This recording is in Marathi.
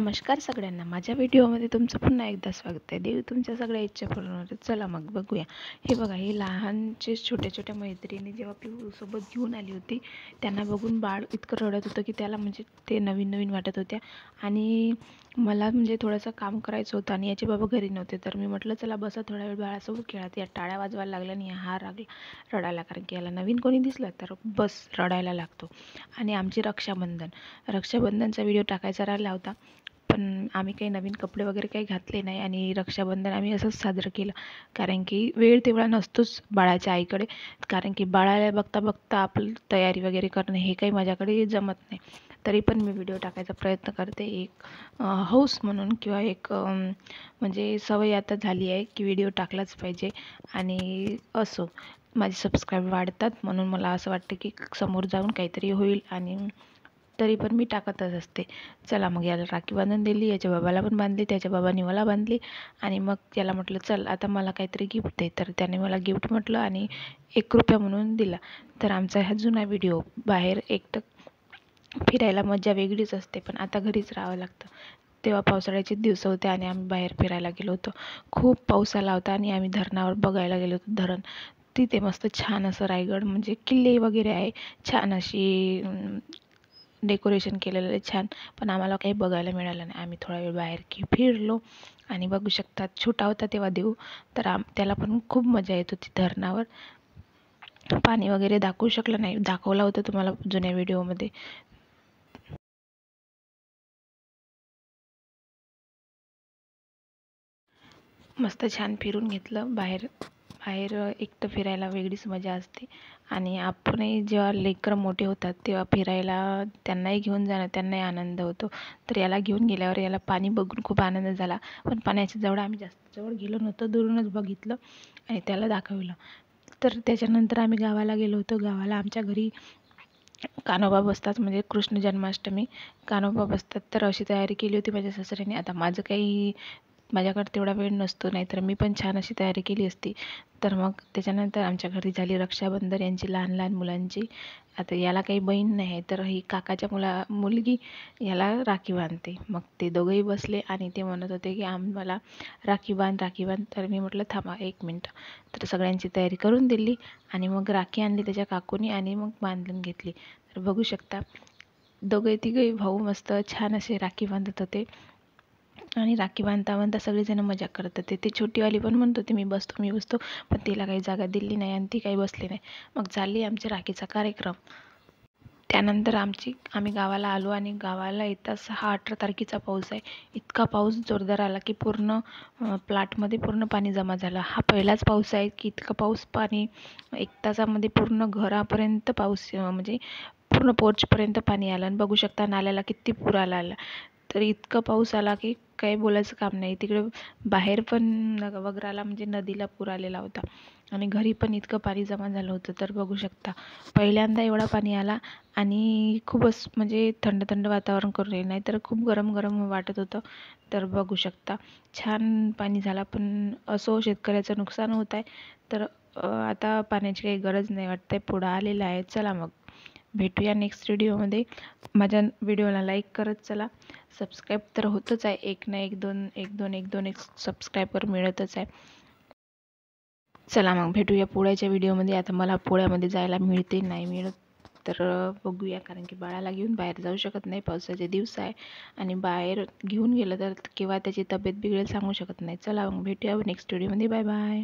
नमस्कार सगळ्यांना, माझ्या व्हिडिओमध्ये तुमचं पुन्हा एकदा स्वागत आहे. देव तुमच्या सगळ्या इच्छा पूर्ण होते. चला मग बघूया. हे बघा, हे लहानचे छोट्या मैत्रिणी जेव्हा पिहूसोबत घेऊन आली होती, त्यांना बघून बाळ इतकं रडत होतं की त्याला म्हणजे ते नवीन वाटत होत्या. आणि मला म्हणजे थोडंसं काम करायचं होतं आणि याचे बाबा घरी नव्हते, तर मी म्हटलं चला बसा थोडा वेळ बाळासोबत खेळा. या टाळ्या वाजवायला लागल्या आणि हा रडायला, कारण की याला नवीन कोणी दिसलं तर बस रडायला लागतो. आणि आमची रक्षाबंधनचा व्हिडिओ टाकायचा राहिला होता, पण आम्ही काही नवीन कपडे वगैरे काही घातले नाही आणि रक्षाबंधन आम्ही असंच साजरं केलं, कारण की वेळ तेवढा नसतोच बाळाच्या आईकडे. कारण की बाळाला बघता आपली तयारी वगैरे करणं हे काही माझ्याकडे जमत नाही. तरी पण मी व्हिडिओ टाकायचा प्रयत्न करते, एक हौस म्हणून, किंवा एक म्हणजे सवय आता झाली आहे की व्हिडिओ टाकलाच पाहिजे. आणि असो, माझे सबस्क्राईब वाढतात म्हणून मला असं वाटतं की समोर जाऊन काहीतरी होईल, आणि तरी पण मी टाकतच असते. चला मग याला राखी बांधून दिली, याच्या बाबाला पण बांधली, त्याच्या बाबांनी मला बांधली. आणि मग त्याला म्हटलं चल आता मला काहीतरी गिफ्ट दे, तर त्याने मला गिफ्ट म्हटलं आणि 1 रुपया म्हणून दिला. तर आमचा हा जुना व्हिडिओ, बाहेर एकटं फिरायला मजा वेगळीच असते, पण आता घरीच राहावं लागतं. तेव्हा पावसाळ्याचे दिवस होते आणि आम्ही बाहेर फिरायला गेलो होतो. खूप पाऊस आला होता आणि आम्ही धरणावर बघायला गेलो होतो. धरण तिथे मस्त छान असं रायगड म्हणजे किल्ले वगैरे आहे, छान अशी डेकोरेशन केलेलं आहे छान. पण आम्हाला काही बघायला मिळालं नाही. आम्ही थोडा वेळ बाहेर फिरलो आणि बघू शकता, छोटा होता तेव्हा देऊ, तर त्याला पण खूप मजा येत होती धरणावर. पाणी वगैरे दाखवू शकलं नाही, दाखवलं होतं तुम्हाला जुन्या व्हिडिओमध्ये. मस्त छान फिरून घेतलं. बाहेर बाहेर एकटं फिरायला वेगळीच मजा असते. आणि आपणही जेव्हा लेकरं मोठे होतात तेव्हा फिरायला त्यांनाही घेऊन जाणं, त्यांनाही आनंद होतो. तर याला घेऊन गेल्यावर याला पाणी बघून खूप आनंद झाला, पण पाण्याच्या जवळ आम्ही जास्त जवळ गेलो नव्हतो, दुरूनच बघितलं आणि त्याला दाखवलं. तर त्याच्यानंतर आम्ही गावाला गेलो होतो. गावाला आमच्या घरी कान्होबा बसतात, म्हणजे कृष्ण जन्माष्टमी, कान्होबा बसतात. तर अशी तयारी केली होती माझ्या सासऱ्याने. आता माझ्याकडे तेवढा वेळ नसतो, नाहीतर मी पण छान अशी तयारी केली असती. तर मग त्याच्यानंतर आमच्या घरी झाली रक्षाबंधन यांची, लहान मुलांची. आता याला काही बहीण नाही, तर ही काकाच्या मुलगी याला राखी बांधते. मग ते दोघंही बसले आणि ते म्हणत होते की आम्हाला राखी बांध. तर मी म्हटलं थांबा 1 मिनटं. तर सगळ्यांची तयारी करून दिली आणि मग राखी आणली त्याच्या काकूनी आणि मग बांधून घेतली. तर बघू शकता, तिघंही भाऊ मस्त छान असे राखी बांधत होते. आणि राखी बांधता सगळेजण मजा करत होते. ती छोटीवाली पण म्हणत होती मी बसतो, पण तिला काही जागा दिली नाही आणि ती काही बसली नाही. मग झाली आमच्या राखीचा कार्यक्रम. त्यानंतर आम्ही गावाला आलो आणि गावाला येताच हा 18 तारखेचा पाऊस आहे. इतका पाऊस जोरदार आला की पूर्ण प्लॉटमध्ये पूर्ण पाणी जमा झालं. हा पहिलाच पाऊस आहे की इतकं पाणी 1 तासामध्ये पूर्ण घरापर्यंत पाऊस, म्हणजे पूर्ण पोर्चपर्यंत पाणी आलं. आणि बघू शकता नाल्याला किती पूर आला. तर इतकं पाऊस आला की काही बोलायचं काम नाही. तिकडे बाहेर पण वगराला म्हणजे नदीला पूर आलेला होता आणि घरी पण इतकं पाणी जमा झालं होतं. तर बघू शकता, पहिल्यांदा एवढा पाणी आला आणि खूपच म्हणजे थंड वातावरण करून येईल, नाही तर खूप गरम वाटत होतं. तर बघू शकता छान पाणी झाला. पण असो, शेतकऱ्याचं नुकसान होत आहे. तर आता पाण्याची काही गरज नाही वाटते, पुढं आलेलं आहे. चला मग भेटूया नेक्स्ट व्हिडिओमध्ये. माझ्या व्हिडिओला लाईक करत चला. सबस्क्राईब तर होतच आहे, एक ना एक दोन सबस्क्रायबर मिळतच आहे. चला मग भेटूया पुढच्या व्हिडिओमध्ये. आता मला पोळ्यामध्ये जायला मिळते नाही मिळत तर बघूया, कारण की बाळाला घेऊन बाहेर जाऊ शकत नाही, पावसाचे दिवस आहे आणि बाहेर घेऊन गेलं तर केव्हा त्याची तब्येत बिघडेल सांगू शकत नाही. चला मग भेटूया नेक्स्ट व्हिडिओमध्ये. Bye bye.